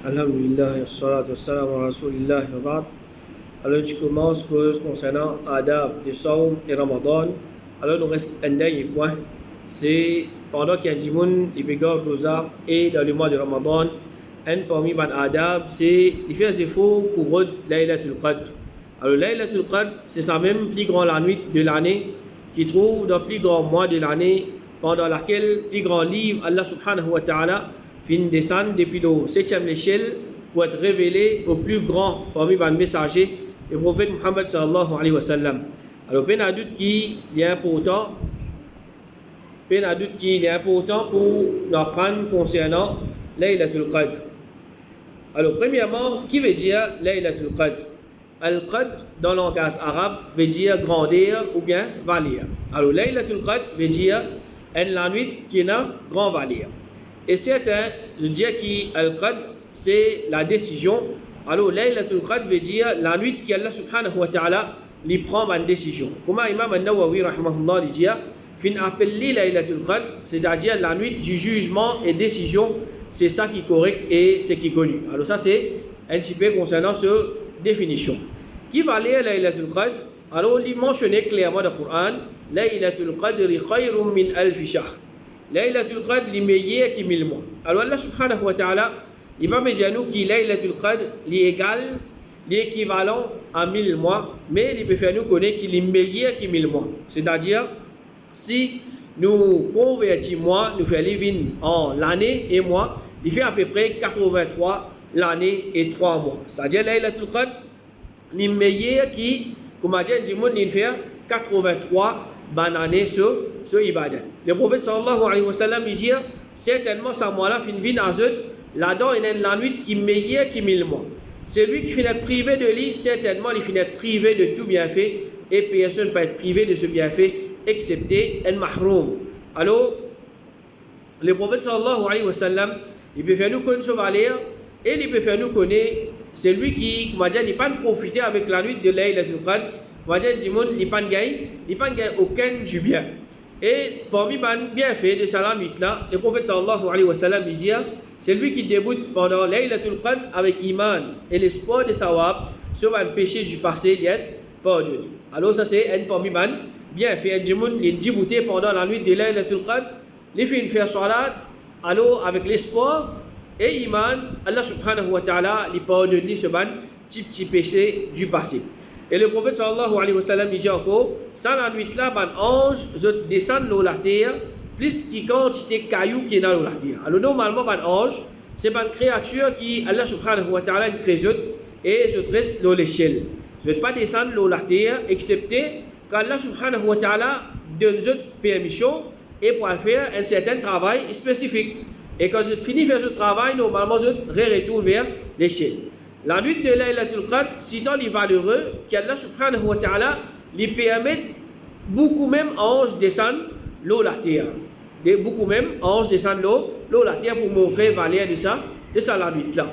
Alhamdulillah, salatu wassalamu ala rasulillah wa ba'd. Alors, je commence cause concernant Adab de Saum et Ramadan. Alors, nous reste un dernier point. C'est pendant qu'il y a un dimoun, il regarde Rosa et dans le mois de Ramadan, un parmi les Adab, c'est il fait des efforts pour Laylatul Qadr. Alors, Laylatul Qadr, c'est ça même plus grand la nuit de l'année, qui trouve dans le plus grand mois de l'année, pendant laquelle le plus grand livre, Allah subhanahu wa ta'ala, fin descendre depuis le 7e échelle pour être révélé au plus grand parmi les messagers, le prophète Muhammad sallallahu alayhi wa sallam. Alors, il y a un doute qui est important. Il y a un doute qui est important pour nous apprendre concernant Laylatul Qadr. Alors, premièrement, qui veut dire Laylatul Qadr? Al-Qadr, dans le langage arabe, veut dire grandeur ou bien valeur. Alors, Laylatul Qadr veut dire la nuit qui a grand valeur. Et certains, je dirais que Al-Qadr, c'est la décision. Alors, Laylatul Qadr veut dire la nuit qu'Allah subhanahu wa ta'ala lui prend une décision. Comment Imam al-Nawawi, rahimahullah, dit, fin appelé Laylatul Qadr, c'est-à-dire la nuit du jugement et décision, c'est ça qui est correct et c'est qui est connu. Alors, ça, c'est un petit peu concernant cette définition. Qui va lire Laylatul Qadr? Alors, il mentionne clairement dans le Coran, Laylatul Qadri khayrun min alfi shahr. Laylatul Qadr, il est meilleur que 1000 mois. Alors, Allah subhanahu wa ta'ala, il va me dire nous que Laylatul Qadr est égal, l'équivalent à 1000 mois, mais il peut faire nous connaître qu'il est meilleur que 1000 mois. C'est-à-dire, si nous convertissons mois, nous faisons living en l'année et mois, il fait à peu près 83 l'année et 3 mois. C'est-à-dire, Laylatul Qadr est meilleur que, comme je dis, il fait 83 années sur ibadat. Le prophète sallallahu alayhi wa sallam dit certainement ce mois-là finit à eux, là-dedans il y a la nuit qui est meilleure que 1000 mois. Celui qui finit être privé de lui, certainement il finit être privé de tout bienfait et personne ne peut être privé de ce bienfait excepté un mahroum. Alors, le prophète sallallahu alayhi wa sallam, il peut faire nous connaître ce valeur et il peut faire nous connaître celui qui, comme je dis, il pas profiter avec la nuit de Laylatul Qadr. Il n'y a pas de aucun du bien. Et parmi les bienfaits de cette nuit-là, le prophète sallallahu alayhi wa sallam dit c'est lui qui débute pendant Laylatul Qadr avec iman et l'espoir de thawab sur un péché du passé d'être pardonné. Alors, ça c'est un parmi les bienfaits. Il débuté pendant la nuit de Laylatul Qadr, il fait faire salat, alors avec l'espoir et iman, Allah subhanahu wa ta'ala lui pardonne ce petit péché du passé. Et le prophète sallallahu alayhi wa sallam dit encore, sans la nuit-là, un ange descend dans la terre, plus qu'il quantité de cailloux qui est dans la terre. Alors normalement, un ange, c'est une créature qui, Allah subhanahu wa ta'ala, crée et je reste dans l'échelle. Je ne vais pas descendre dans la terre, excepté qu'Allah subhanahu wa ta'ala donne une permission et pour faire un certain travail spécifique. Et quand je finis de faire ce travail, normalement, je retourne vers l'échelle. La nuit de Laylatul Qadr, si tant il valeureux, qu'Allah subhanahu wa ta'ala lui permet beaucoup même anges descendre l'eau la terre. Beaucoup même anges descendre l'eau la terre pour montrer la valeur de ça la nuit là.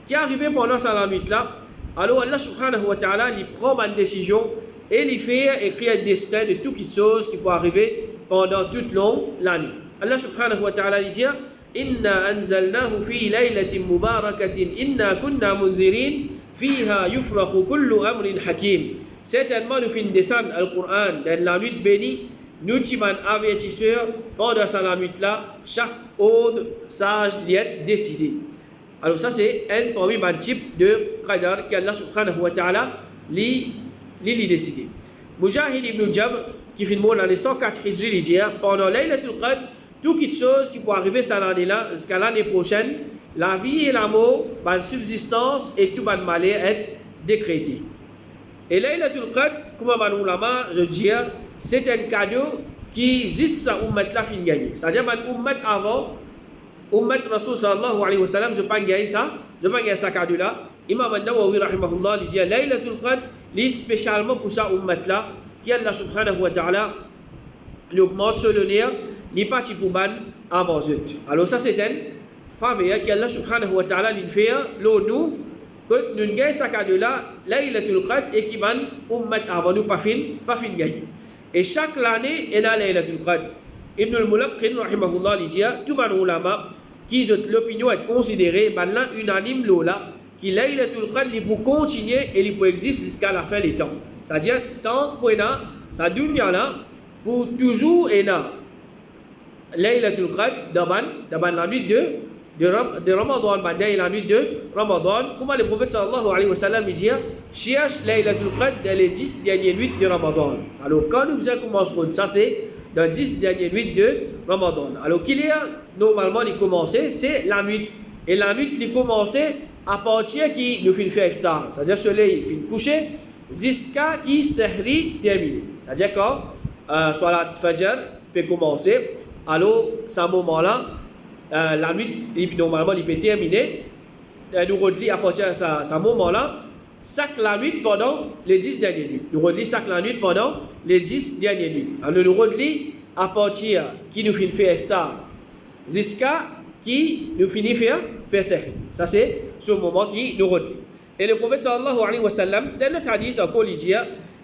Qui est arrivé pendant ça la nuit là, alors Allah subhanahu wa ta'ala lui prend une décision et lui fait écrire un destin de toutes les choses qui peuvent arriver pendant toute l'année. Allah subhanahu wa ta'ala dit إنا أنزلناه في ليلة مباركة إنا كنا منذرين فيها يفرق كل أمر حكيم. Certainement nous finissons descendre le Coran dans la nuit bénie, nous sommes avertisseurs pendant cette nuit-là, chaque ordre sage est décidé. Alors ça c'est un parmi les types de qadar qu'Allah subhanahu wa ta'ala lui décidé. Mujahid ibn Jabr qui finit mort dans les 104 Hijri pendant Laylatul Qadr, toutes les choses qui peuvent arriver cette année-là, jusqu'à l'année prochaine, la vie et la mort, la subsistance et tout le malheur est décrété. Et Laylatul Qadr, comme les ulama, je dis, c'est un cadeau qui existe sa ummat-là fin gagné. C'est-à-dire que ummat avant, ummat Rasul sallallahu alayhi wa sallam, je ne pas gagner ça, je ne pas gagner ce cadeau-là. Imam al-Nawawi rahimahullah dit Laylatul Qadr, est spécialement pour sa ummat-là, qui Allah subhanahu wa ta'ala l'augmente sur l'honneur. Ni parti pour ban avant eux. Alors ça c'est un faveur qu'Allah subhanahu wa ta'ala nous fait nous que nous gagnons ce cadeau-là, Laylatul Qadr et qui ban ummat avant nous pas fin gagner. Et chaque année il y a Laylatul Qadr. Ibn al-Mulaqqin rahimahullah dit tout ban ulama qui l'opinion est considérée, maintenant unanime là, qui Laylatul Qadr, il peut continuer et il peut exister jusqu'à la fin des temps. C'est-à-dire, tant qu'on a, sa dunya là, pour toujours et là, Laylatul Qadr, dans la nuit de Ramadan, la nuit de Ramadan, comment le prophète sallallahu alayhi wa sallam dit, cherche Laylatul Qadr dans les 10 dernières nuits de Ramadan. Alors, quand nous commencerons, ça c'est dans 10 dernières nuits de Ramadan. Alors, qu'il y a, normalement, il commence, c'est la nuit. Et la nuit, il commence à partir qui nous fait faire iftar. C'est-à-dire, le soleil finit coucher, jusqu'à qui sahri terminé. C'est-à-dire, quand soit la fajr peut commencer, alors, à ce moment-là, la nuit, normalement, il peut terminer. Nous relis à partir de ce moment-là, chaque la nuit pendant les 10 dernières nuits. Nous relis chaque la nuit pendant les 10 dernières nuits. Alors, nous relis à partir qui nous finit faire iftar jusqu'à qui nous finit faire sahri. Ça, c'est ce moment qui nous relit. Et le prophète sallallahu alayhi wa sallam, dans notre hadith, encore, il dit,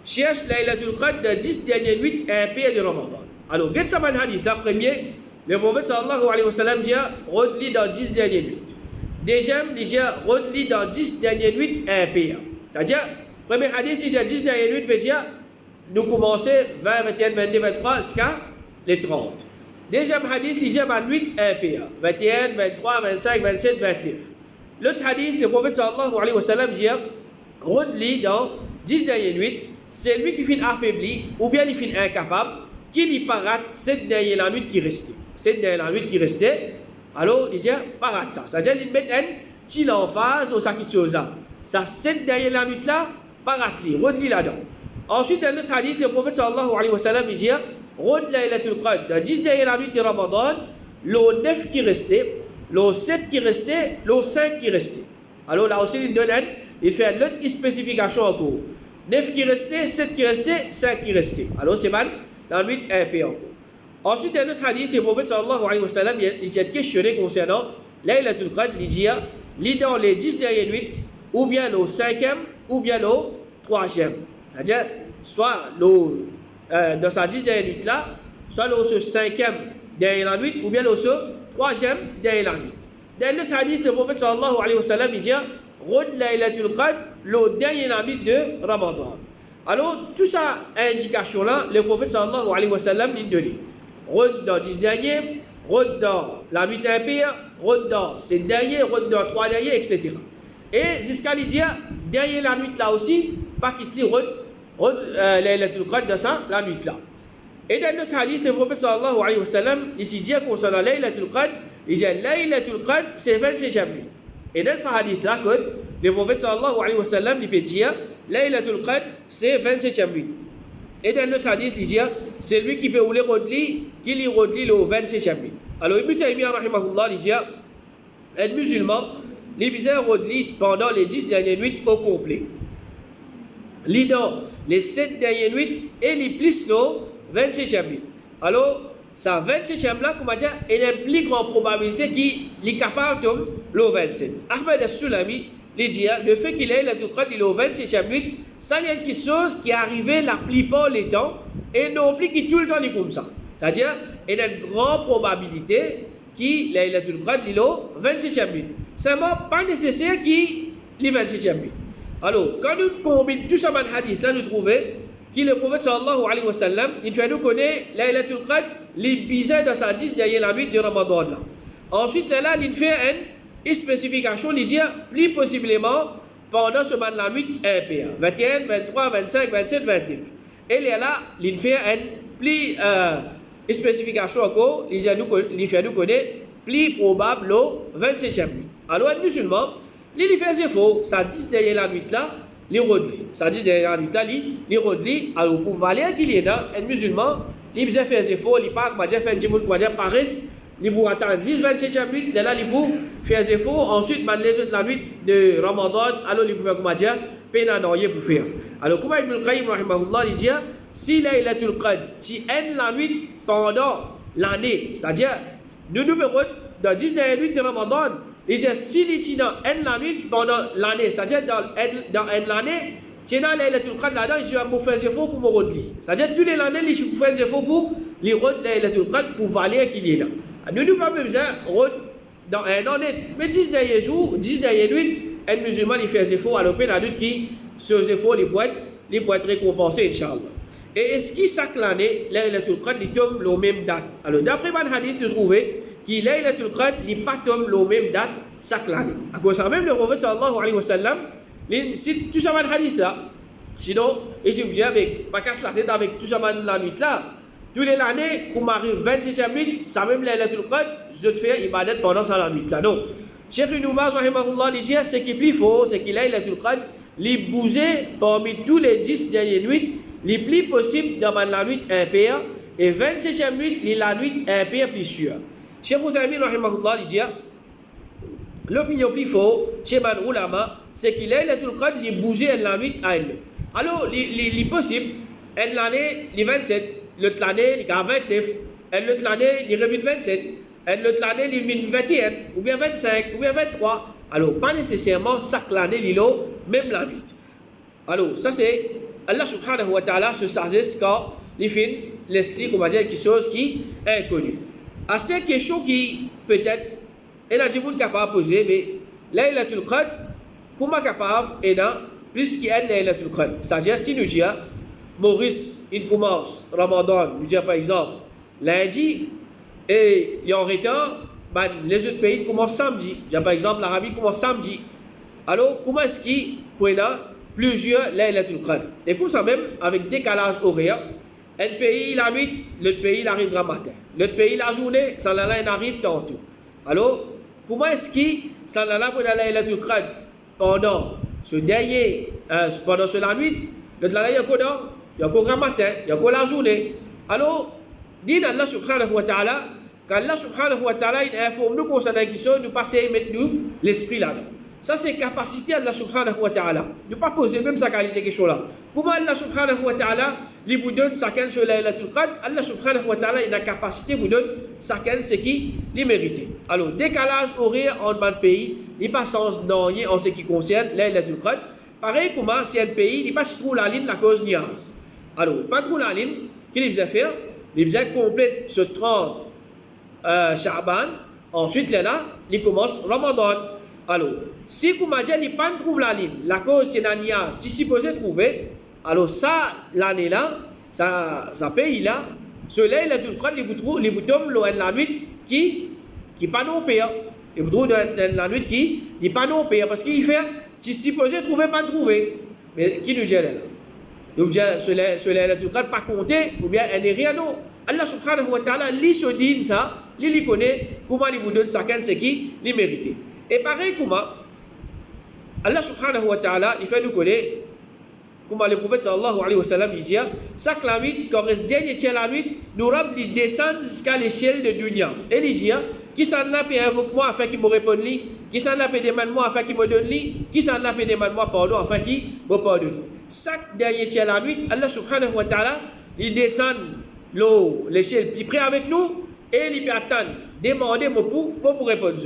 cherche Laylatul Qadr de 10 dernières nuits impaies de Ramadan. Alors, qu'est-ce que c'est hadith? Premier, le prophète sallallahu alayhi wa sallam dit, relis dans 10 dernières nuits. Deuxième, il dit, relis dans 10 dernières nuits impaies. C'est-à-dire, premier hadith, il dit 10 dernières nuits, veut dire, nous commençons 20, 21, 22, 23 jusqu'à les 30. Deuxième hadith, il dit, la nuit impaies. 21, 23, 25, 27, 29. L'autre hadith, le prophète sallallahu alayhi wa sallam dit, relis dans 10 dernières nuits, c'est lui qui finit affaibli ou bien il finit incapable, qui lui parate cette dernière nuit qui restait. Cette dernière nuit qui restait, alors il dit, parate ça. C'est-à-dire qu'il met un petit emphase dans sa chose. Ça, cette dernière nuit là, parate-li, relis là-dedans. Ensuite, dans notre hadith, le prophète sallallahu alayhi wa sallam dit, relis Laylatul Qadr, dans 10 dernières nuits de Ramadan, le 9 qui restait, le 7 qui restait, le 5 qui restait. Alors là aussi, il fait une autre spécification encore. 9 qui restait, 7 qui restait, 5 qui restait. Alors c'est mal, la nuit est impayée encore. Ensuite, dans notre hadith, le prophète sallallahu alayhi wa sallam, il est questionné concernant Laylatul Qadr, il dit dans les 10 dernières nuits, ou bien le 5e, ou bien le 3e. C'est-à-dire, soit dans sa 10 dernières nuits là, soit le 5e derrière la nuit, ou bien le 3e derrière la nuit. Dans notre hadith, le prophète sallallahu alayhi wa sallam, il dit, Rod Laylatul Qadr, le dernier nuit de Ramadan. Alors, tout ça, indication là, le prophète sallallahu alayhi wa sallam l'a donné. Rod dans 10 derniers, rod dans la nuit impayée, rod dans 7 derniers, rod dans 3 derniers, etc. Et jusqu'à lui dire, derrière la nuit là aussi, pas quitter rod Laylatul Qadr dans ça, la nuit là. Et dans notre hadith, le prophète sallallahu alayhi wa sallam, il dit concernant Laylatul Qadr, il dit Laylatul Qadr, c'est 27e nuit. Et dans ce hadith là, le prophète sallallahu alayhi wa sallam, il peut dire Laylatul Qadr, c'est 27e nuit. Et dans notre hadith, il dit c'est lui qui peut rouler rodli, qui lui rodli le 27e nuit. Alors, Ibn Taymiyyah, rahimahullah, il dit un musulman, il peut rodli pendant les 10 dernières nuits au complet. Il dans les 7 dernières nuits et il plus le 27e nuit. Alors, sa 27e là, comment dire, il y a une plus grande probabilité qu'il est capable de le 27. Ahmed al-Sulami, il dit le fait qu'il ait la Qadr il est au 27e nuit, ça y a quelque chose qui est arrivé la plupart des temps et non plus qui tout le temps est comme ça. C'est-à-dire, il y a une grande probabilité qu'il ait la Qadr il est au 27e nuit. Seulement, pas nécessaire qu'il est 27e nuit. Alors, quand nous combinons tout ça dans le hadith, là, nous trouvons que le prophète sallallahu alayhi wa sallam, il fait nous connaître Laylatul Qadr, les bizarres dans sa 10 derrière la nuit de Ramadan. Là. Ensuite, là, il fait une spécification, il dit plus possiblement pendant ce moment la nuit impayée. 21, 23, 25, 27, 29. Et là, il fait une spécification encore, il fait nous connaître plus probable le 27e nuit. Alors, un musulman, il fait c'est faux, ça 10 derrière la nuit là, il redlit. Ça dit derrière la nuit là, il redlit. Alors, pour valer qu'il est là, un musulman, il fait c'est faux, il part, il fait un petit peu de Paris, il pour attendre 10, 27e nuit, là, il pour faire c'est faux. Ensuite, les autres la nuit de Ramadan, alors il peut faire comment dire, peine à noyer pour faire. Alors, comment Ibn al-Qayyim, rahimahullah, il dit, si Laylatul Qadr, si elle la nuit pendant l'année, c'est-à-dire, nous dans 10 dernières nuits de Ramadan, il dit, si il est dans la nuit pendant l'année, c'est-à-dire dans l'année, tu es dans Laylatul Qadr là-dedans, il va faire des efforts pour me redire. C'est-à-dire, tous les années, il faut faire des efforts pour les redire Laylatul Qadr pour valer qu'il est là. Nous n'avons pas besoin dans un an net. Mais 10 derniers jours, 10 dernières nuits, un musulman il fait des efforts, alors il y a d'autres qui, ces efforts, ils pourraient être récompensés, Inch'Allah. Et est-ce qu'il chaque année, Laylatul Qadr, il tombe la même date? Alors, d'après le hadith, nous trouvons que Laylatul Qadr, il ne tombe la même date chaque année. À cause de ça, même le prophète sallallahu alayhi wa sallam, c'est tout ça, le hadith là. Sinon, et si vous dites, avec, pas casse la tête avec tout ça, la nuit là, toutes les années, quand m'arrive 27e nuit, ça même Laylatul Qadr, je te fais ibadat pendant ça la nuit là. Non. Cheikh Ibn Baz, rahimahullah, il dit, ce qui est plus faux, c'est qu'il Laylatul Qadr, il bougeait parmi tous les 10 dernières nuits, les plus possible dans la nuit impaire, et 27e nuit, la nuit impaire plus sûre. Cheikh Uthaymin, rahimahullah, il dit, l'opinion plus faux, chez Man Ulama, c'est qu'il Laylatul Qadr, il bougeait la nuit à elle. Alors, il possible, elle l'année, les 27, l'autre année, les 29, l'autre année, les revenus 27, l'autre année, les 21, ou bien 25, ou bien 23. Alors, pas nécessairement chaque année, même la nuit. Alors, ça c'est Allah subhanahu wa ta'ala se sagesse quand il fait l'explique, on va dire, quelque chose qui est inconnu. À cette question qui, peut-être, elle a des gens capables de poser, mais Laylatul Qadr, comment capable, et là, plus qu'il y a Laylatul Qadr. C'est-à-dire, si nous disons, Maurice, il commence Ramadan, nous disons par exemple, lundi, et il est en retard, ben, les autres pays commencent samedi. Par exemple, l'Arabie commence samedi. Alors, comment est-ce qu'il peut y avoir plusieurs Laylatul Qadr? Et comme ça même, avec décalage horaire, un pays la nuit, l'autre pays il arrive grand matin. L'autre pays la journée, ça là il arrive tantôt. Alors, comment est-ce qu'il ça là pour la Laylatul Qadr pendant ce dernier, pendant la nuit, l'autre là il y a encore grand matin, il y a encore la journée. Alors, dit Allah subhanahu wa ta'ala, qu'Allah subhanahu wa ta'ala il informe nous concernant la question, nous passer maintenant l'esprit là-dedans. Ça c'est capacité Allah subhanahu wa ta'ala. Ne pas poser même sa qualité de question là. Comment Allah subhanahu wa ta'ala il vous donne chacun sur Laylatul Qadr, Allah subhanahu wa ta'ala il a capacité vous donne chacun ce qui les mérite. Alors décalage horaire en un pays, il pas sens dernier en ce qui concerne Laylatul Qadr. Pareil comment si un pays il pas se trouve la ligne la cause niaz. Alors pas trop la ligne, qu'il va faire? Il va complète ce 30 Sha'ban, ensuite là, il commence Ramadan. Alors, si vous m'avez dit qu'il n'y a pas trouve la ligne, la cause c'est la niaz, si supposé trouver, alors ça, l'année là, ça pays là, cela il a tout le temps, les boutons, la nuit qui pas non payé. Les boutons la nuit qui n'est pas non payé, parce qu'il fait, si supposé trouver, pas trouver. Mais qui nous gère là? Donc, cela il a tout le temps pas compté, ou bien elle n'est rien non. Allah subhanahu wa ta'ala, lui se dit ça, lui connaît comment il vous donne chacun ce qui les mérite. Et pareil, comment Allah subhanahu wa ta'ala, il fait nous connaître, comment le prophète sallallahu alayhi wa sallam, il dit, chaque la nuit, quand reste dernier tiers la nuit, nous rabs les descendre jusqu'à l'échelle de dunya. Et il dit, qui s'en a fait invoque moi afin qu'il me réponde, qui s'en a fait demande moi afin qu'il me donne, qui s'en a fait demande moi pardon afin qu'il me pardonne. Chaque dernier tiers la nuit, Allah subhanahu wa ta'ala, il descend l'échelle plus près avec nous, et il peut attendre, demander pour répondre.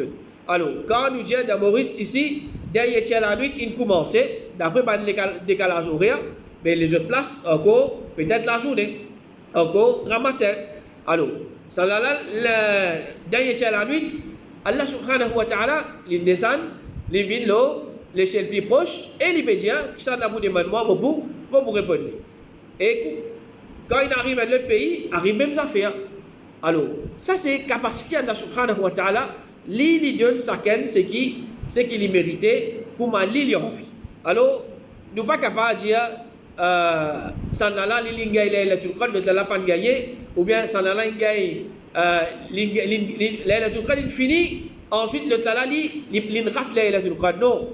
Alors, quand nous disons dans Maurice ici, derrière la nuit, il commence, d'après le décalage horaire, mais les autres places, encore, peut-être la journée, encore, grand matin. Alors, ça là, derrière la nuit, Allah subhanahu wa ta'ala, il descend, il vient l'échelle plus proche, et il peut dire, qui s'en a vous demande moi, pour répondre. Et quand il arrive à l'autre pays, arrive même affaires. Alors, ça c'est capacité Allah subhanahu wa ta'ala, lui donne chacun ce qu'il lui méritait, comment lui a envie. Alors, nous ne sommes pas capables de dire, Sanala, il gagne la Turquoise, l'autre n'a pas gagné, ou bien Sanala, il gagne la Turquoise, il finit, ensuite l'autre là, il rate la Turquoise. Non.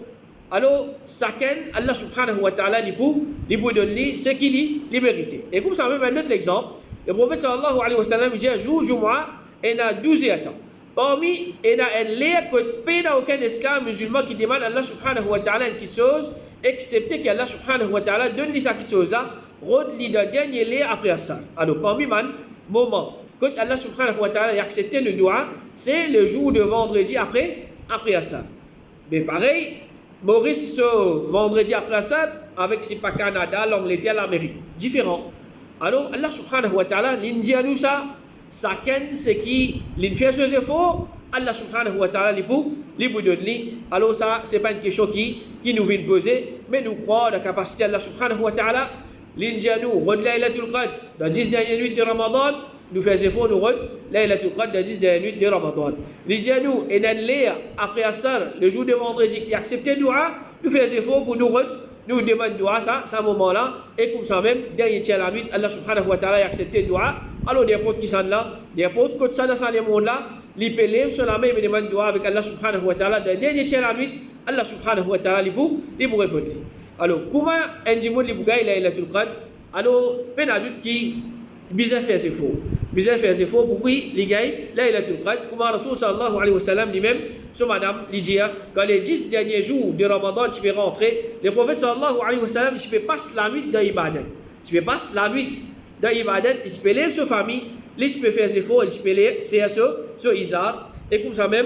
Alors, chacun, Allah subhanahu wa ta'ala, il peut donner ce qu'il lui méritait. Et comme ça, même un autre exemple, le prophète sallallahu alayhi wa sallam, il dit, jour Jumu'ah, il y a 12 ans. Parmi, il y a un lien que il n'y a aucun esclave musulman qui demande à Allah subhanahu wa ta'ala une chose, excepté qu'Allah subhanahu wa ta'ala donne cette chose, redit le dernier lien après ça. Alors, parmi man, moment, quand Allah subhanahu wa ta'ala a accepté le doigt, c'est le jour de vendredi après ça. Mais pareil, Maurice, vendredi après ça, avec c'est pas Canada, l'Angleterre, l'Amérique. Différent. Alors, Allah subhanahu wa ta'ala, il dit à nous ça, chacun ce qui fait ses efforts Allah subhanahu wa ta'ala les donne. Alors ça, c'est pas une question qui nous vient poser, mais nous croyons la capacité d'Allah subhanahu wa ta'ala. L'Indianou, Rod Laylatul Qadr, dans 10 dernières nuits de Ramadan, nous faisons effort, nous Rod Laylatul Qadr, dans 10 dernières nuits de Ramadan. L'Indianou, et après Assar, le jour de vendredi, qui accepte le dua, nous faisons effort pour nous Rod, nous demandons dua, ça, ce moment-là, et comme ça même, dernier tiers de la nuit, Allah subhanahu wa ta'ala a accepté le dua. Alors, n'importe qui s'en là, n'importe qui s'en dans le monde-là, les pèlerins sur la main, ils demandent dua avec Allah subhanahu wa ta'ala, dans le dernier tiers de la nuit, Allah subhanahu wa ta'ala, il vous répondre. Alors, comment un dimanche les bougailles Laylatul Qadr? Alors, peine adulte qui bizarre faire ses faux. Bizarre faire ses faux, pourquoi les gars Laylatul Qadr? Comment Rasul sallallahu alayhi wa sallam lui-même, sur madame Lydia, quand les 10 derniers jours de Ramadan, tu peux rentrer, le prophète sallallahu alayhi wa sallam, tu peux passer la nuit dans l'Ibadat. Tu peux passer la nuit dans l'Ibadat, tu peux lire sur famille, tu peux faire ses faux, tu peux lire sur Izar, et comme ça même,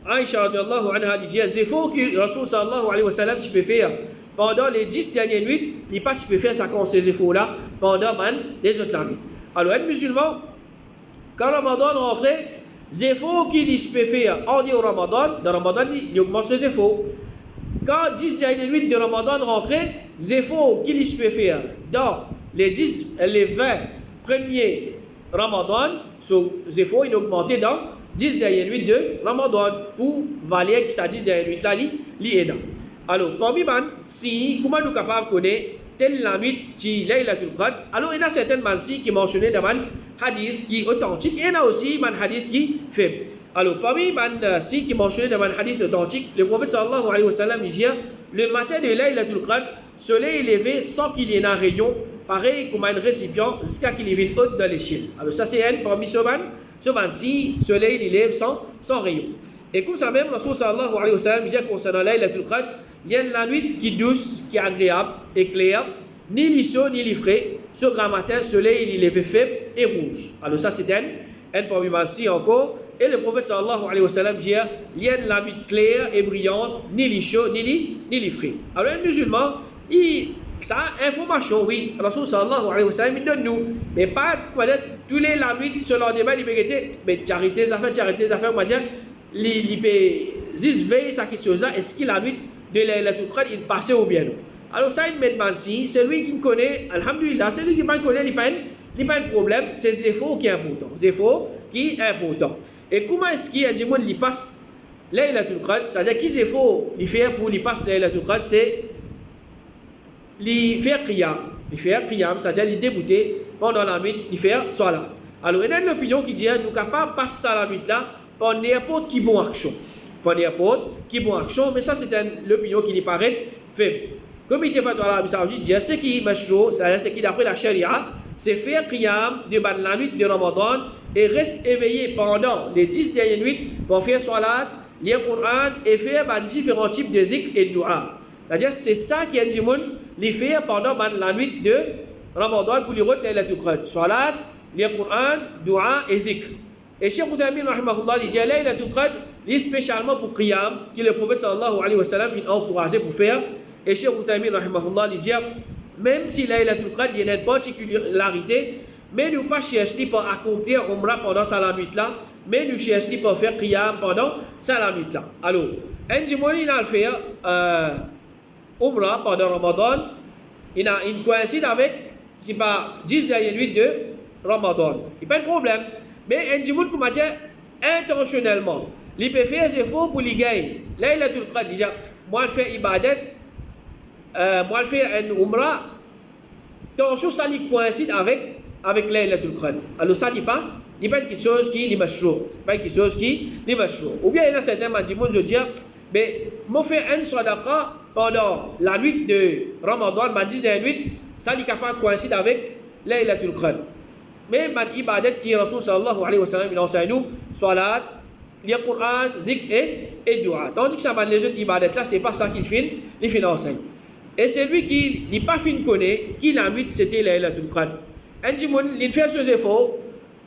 Aïcha radiallahu anha dit c'est faux que Rasul sallallahu alayhi wa sallam tu peux faire pendant les 10 dernières nuits, il pas tu peux faire ça quand ces efforts là pendant les autres nuits. Alors un musulman quand Ramadan rentre, les efforts qu'il peut faire en dehors de Ramadan, dans Ramadan il augmente ses efforts. Quand 10 dernières nuits de Ramadan rentre, les efforts qu'il peut faire dans les 20 premiers Ramadan, ces efforts ils augmentent dans 10 dernières nuits de Ramadan pour valer qui ça 10 dernières nuits là li alors parmi si comment nous capable connaître telle la nuit qui Laylatul Qadr alors il y a certaines si qui mentionné dans un hadith qui est authentique et il y a aussi un hadith qui faible. Alors parmi si qui mentionné dans un hadith authentique, le prophète sallallahu alayhi wa sallam dit le matin de Laylatul Qadr, soleil est levé sans qu'il y ait un rayon pareil comme un récipient jusqu'à qu'il y ait une haute dans l'échelle. Alors ça c'est un parmi ce si le soleil il lève sans rayon. Et comme ça même, Rasul sallallahu alayhi wa sallam dit concernant Laylatul Qadr, il y a la nuit qui est douce, qui est agréable, éclaire, ni les chaud ni les frais. Ce grand matin, le soleil il est levé faible et rouge. Alors ça c'est un parmi si encore. Et le prophète sallallahu alayhi wa sallam dit il y a la nuit claire et brillante, ni les chaud ni les frais. Alors un musulman, ça information, oui, Rasul sallallahu alayhi wa sallam il donne nous, mais pas peut-être tous les la nuit selon des il peut mais charité affaires moi dire il peut juste veiller sa question là est-ce qu'il la nuit de Laylatul Qadr il passait ou bien non. Alors ça il met si c'est lui qui connaît alhamdulillah, c'est lui qui pas connaît il pas un problème, c'est zéro qui est important, zéro qui est important. Et comment est-ce qu'il y a des gens qui passe Laylatul Qadr, c'est-à-dire qui c'est faux il fait pour il passe Laylatul Qadr, c'est il fait qiyam, c'est-à-dire il débuter pendant la nuit, il fait salat. Alors il y a une opinion qui dit nous ne pouvons pas passer la nuit là par n'importe qui bon action. Mais ça c'est l'opinion qui lui paraît faible. Comme il était fait dans l'Arabie Saoudite, dit ce qui est mashro, c'est-à-dire ce qui d'après la charia, c'est faire qiyam de la nuit de Ramadan et rester éveillé pendant les 10 dernières nuits pour faire salat, lire le Coran et faire différents types de dhikr et de dua. C'est-à-dire c'est ça qui est dit les faire pendant la nuit de Ramadan pour les routes de Laylatul Qadr. Salat, lire le Coran, dua et dhikr. Et Cheikh Uthaymeen rahimahullah dit Laylatul Qadr spécialement pour qiyam que le prophète sallallahu alayhi wa sallam a encouragé pour faire. Et Cheikh Uthaymeen rahimahullah dit même si Laylatul Qadr il y a une particularité, mais nous pas chercher pour accomplir umrah pendant la nuit là, mais nous chercher pour faire qiyam pendant la nuit là. Alors, un dimanche il a fait umrah pendant Ramadan, il coïncide avec, c'est pas 10 dernières nuits de Ramadan. Il n'y a pas de problème. Mais un dimanche comme ça, intentionnellement, il peut faire ses efforts pour les gagner. Laylatul Qadr, déjà, moi je fais ibadat, moi je fais un umrah, attention ça coïncide avec Laylatul Qadr. Alors ça n'est pas quelque chose qui est mashrour. C'est pas quelque chose qui est mashrour. Ou bien il y a certains dimanches, je dis, mais moi je fais un sadaqa pendant la nuit de Ramadan, ma 10 dernière nuit, ça n'est pas coïncide avec Laylatul Qadr. Mais man ibadat qui Rasul sallallahu alayhi wa sallam il enseigne nous salat, lire Coran, dhikr et dua. Tandis que ça les autres ibadat là, c'est pas ça qu'il fait, il fait enseigne. Et c'est lui qui n'est pas fin connaît qui la nuit c'était Laylatul Qadr. Un dimanche il fait ses efforts,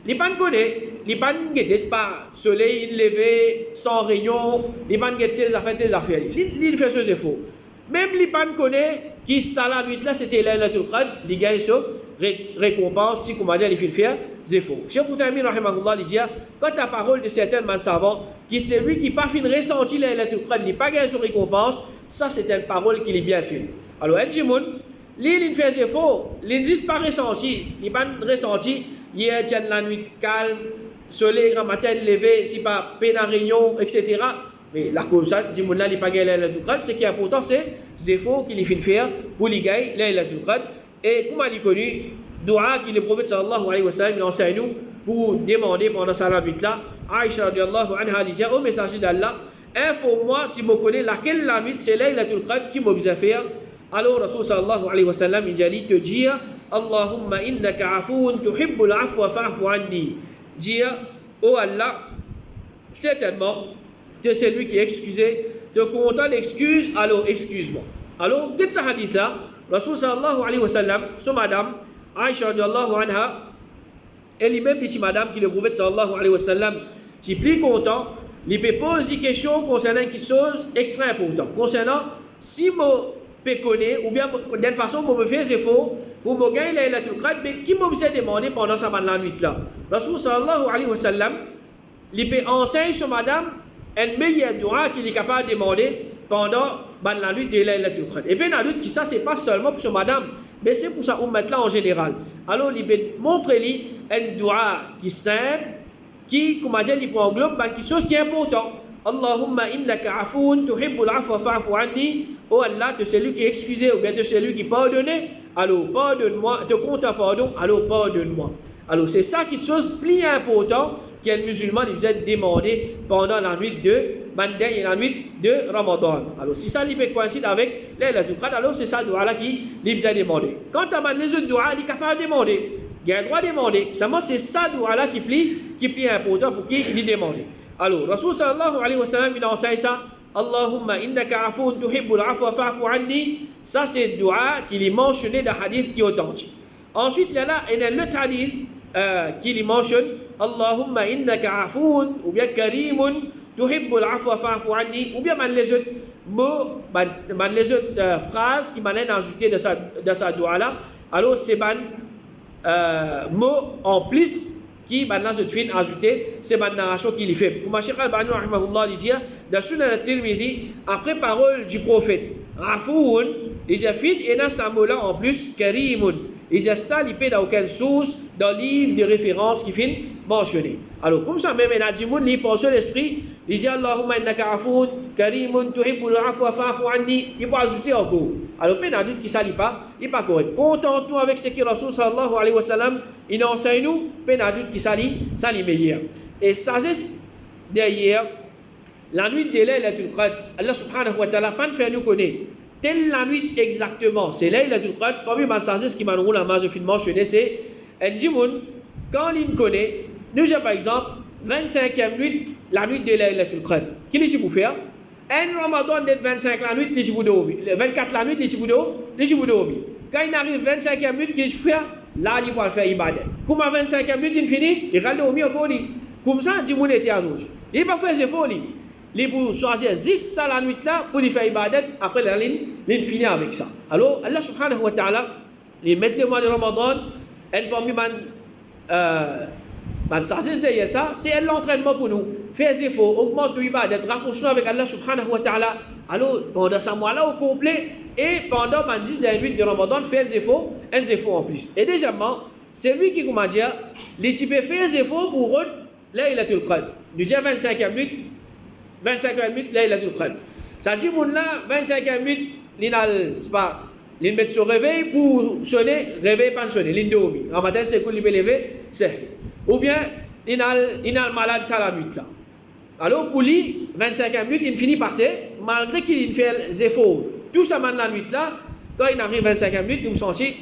il pas connaît, il pas guette pas soleil levé sans rayon, il pas guette tes affaires, il fait ses efforts. Même il pas connaît qui ça la nuit là c'était Laylatul Qadr, il gagne récompense si comment dire les filles faire c'est faux. Cheikh Boutamin rahimahullah dit quand la parole de certains savants qui c'est lui qui pas fin ressenti la Qadr, il pas gagné son récompense, ça c'est une parole qui est bien faite. Alors un Jimoun, il fait c'est faux, il dit pas ressenti, il pas ressenti, hier tient la nuit calme, soleil grand matin levé, si pas peine en réunion, etc. Mais la cause ça, Jimoun là il pas gagné la Qadr, ce qui est important c'est faux qu'il fait faire pour les gagner la Qadr. Et comment il est connu, dua que le prophète sallallahu alayhi wa sallam enseigne nous pour demander pendant sa nuit là, Aïcha radiallahu anha dit au messager d'Allah, informe-moi si vous connaissez laquelle la nuit c'est Laylatul Qadr qui m'a besoin faire. Alors Rasul sallallahu alayhi wa sallam il dit te dire Allahumma innaka afoun tuhibbul afwa fa'fu anni. Dire oh Allah, certainement tu es celui qui est excusé, te content l'excuse, alors excuse-moi. Alors qu'est-ce que ça hadith là? Rasul sallallahu alayhi wa sallam, son madame, Aïcha radiallahu anha, elle-même dit madame qui le prophète sallallahu alayhi wa sallam, qui est plus content, il peut poser des questions concernant quelque chose extrêmement important. Concernant si je peux connaître, ou bien d'une façon, je me fais c'est faux, pour me gagner Laylatul Qadr, mais qui m'a demandé pendant sa la nuit là? Rasul sallallahu alayhi wa sallam, il peut enseigner sur madame un meilleur droit qu'il est capable de demander pendant la nuit de Laylatul Qadr. Et bien la nuit qui ça c'est pas seulement pour ce madame, mais c'est pour sa ummat là en général. Alors il peut montrer lui un doua qui simple, qui comment dire il englobe quelque chose qui est important. Allahumma innaka afoun tuhibbul afwa fa'fu anni. Oh Allah, tu es celui qui est excusé ou bien tu es celui qui pardonne. Alors pardonne-moi, te compte un pardon, alors pardonne-moi. Alors c'est ça qui est chose plus important qu'un musulman il vous demandé pendant la nuit de Banday et la nuit de Ramadan. Alors si ça peut coïncider avec Laylatul Qadr, alors c'est ça le doua là qui vous a demandé. Quant à les autres doua, il est capable de demander. Il a le droit de demander. Seulement c'est ça le doua là qui est important pour qu'il il demande. Alors Rasul sallallahu alayhi wa sallam il enseigne ça. Allahumma innaka afoun tuhibbul afwa fa'fu anni. Ça c'est le doua qu'il est mentionné dans le hadith qui est authentique. Ensuite il y a là un autre hadith qu'il mentionne Allahumma innaka afoun ou bien karimun tuhibbul afwa fa'fu anni, ou bien les autres mots, les autres phrases qui m'allaient ajouter dans sa doua là. Alors c'est mots en plus qui maintenant se fin ajouter c'est narration qu'il fait. Comme Cheikh Al-Albani rahimahullah dit dans Sunan At-Tirmidhi après parole du prophète afoun, il a fait et dans sa mot là en plus karimun. Il y a ça il peut dans aucune source dans le livre de référence qui finit mentionné. Alors comme ça même un adjimoun il pense sur l'esprit, il dit Allahumma innaka afoun karimun tuhibbul afwa fa'fu anni, il peut ajouter encore. Alors peut doute qui s'allie pas, il pas correct. Contente-nous avec ce que Rasul sallallahu alayhi wa sallam il enseigne nous, peut doute qui s'allie meilleur. Et ça c'est derrière la nuit de Laylatul Qadr, Allah subhanahu wa ta'ala pas faire nous connaître telle la nuit exactement, c'est Laylatul Qadr. Parmi les sagesse qui m'a roulé en masse de film mentionné, c'est un djimoun, quand il connaît, nous j'ai par exemple 25e nuit, la nuit de Laylatul Qadr. Qu'est-ce qu'il faut faire? Un Ramadan de 25 la nuit, il faut dormir. 24 la nuit, il faut dormir. Quand il arrive 25e nuit, qu'est-ce qu'il faut faire? Là, il va faire ibadat. Comme à 25e nuit, il finit, il va dormir encore. Comme ça, djimoun était à jour. Il va faire ses folies. Il pour choisir 10 ça la nuit là pour lui faire ibadat, après la ligne, il finit avec ça. Alors Allah subhanahu wa ta'ala, il met le mois de Ramadan, elle parmi sagesse derrière ça, c'est l'entraînement pour nous. Faire des efforts, augmente l'ibadat, rapproche-nous avec Allah subhanahu wa ta'ala. Alors pendant ce mois là au complet et pendant 10 nuits de Ramadan, faire des efforts en plus. Et deuxièmement, c'est lui qui comment dire, il peut faire des efforts pour Laylatul Qadr. Nous avons 25e nuit 25e minutes, là, il a tout le crâne. Ça dit, mon là, 25e minutes, il met son réveil pour sonner, réveil pas sonner, il dormi. En matin, c'est qu'on lui peut lever, c'est. Ou bien, il a le malade, ça la nuit là. Alors, pour lui, 25e minutes, il finit par passer, malgré qu'il fait des efforts, tout ça, la nuit là, quand il arrive 25e minutes, il me sentit,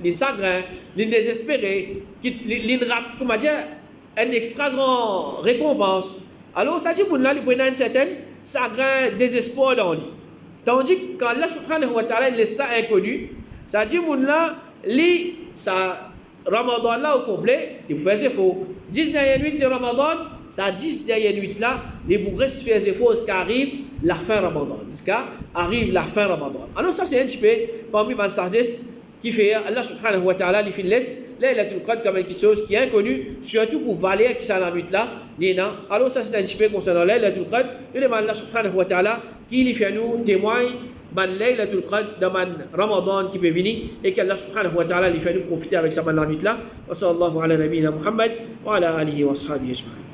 il chagrin, il désespéré, il rate, comment dire, une extra grande récompense. Alors, ça dit que là, il peut y avoir un certain chagrin, désespoir dans lui. Tandis que quand Allah subhanahu wa ta'ala laisse ça inconnu, ça dit que là, ça Ramadan là au complet, il faut faire des efforts. 10 dernières nuits de Ramadan, ça 10 dernières nuits là, il faut faire des efforts jusqu'à arrive la fin Ramadan. Jusqu'à arrive la fin Ramadan. Alors, ça c'est un petit peu parmi les sagesse qui fait Allah subhanahu wa ta'ala lui fait laisse Laylatul Qadr comme quelque chose qui est inconnu, surtout pour valer qui ça la nuit là, alors ça c'est un petit peu concernant Laylatul Qadr, et Allah subhanahu wa ta'ala qui lui fait nous témoigne ban Laylatul Qadr dans Ramadan qui peut venir et qu'Allah subhanahu wa ta'ala lui fait nous profiter avec sa ban la nuit là. Wa sallallahu ala nabiyyina Muhammad wa ala alihi wa sahbihi ajma'in.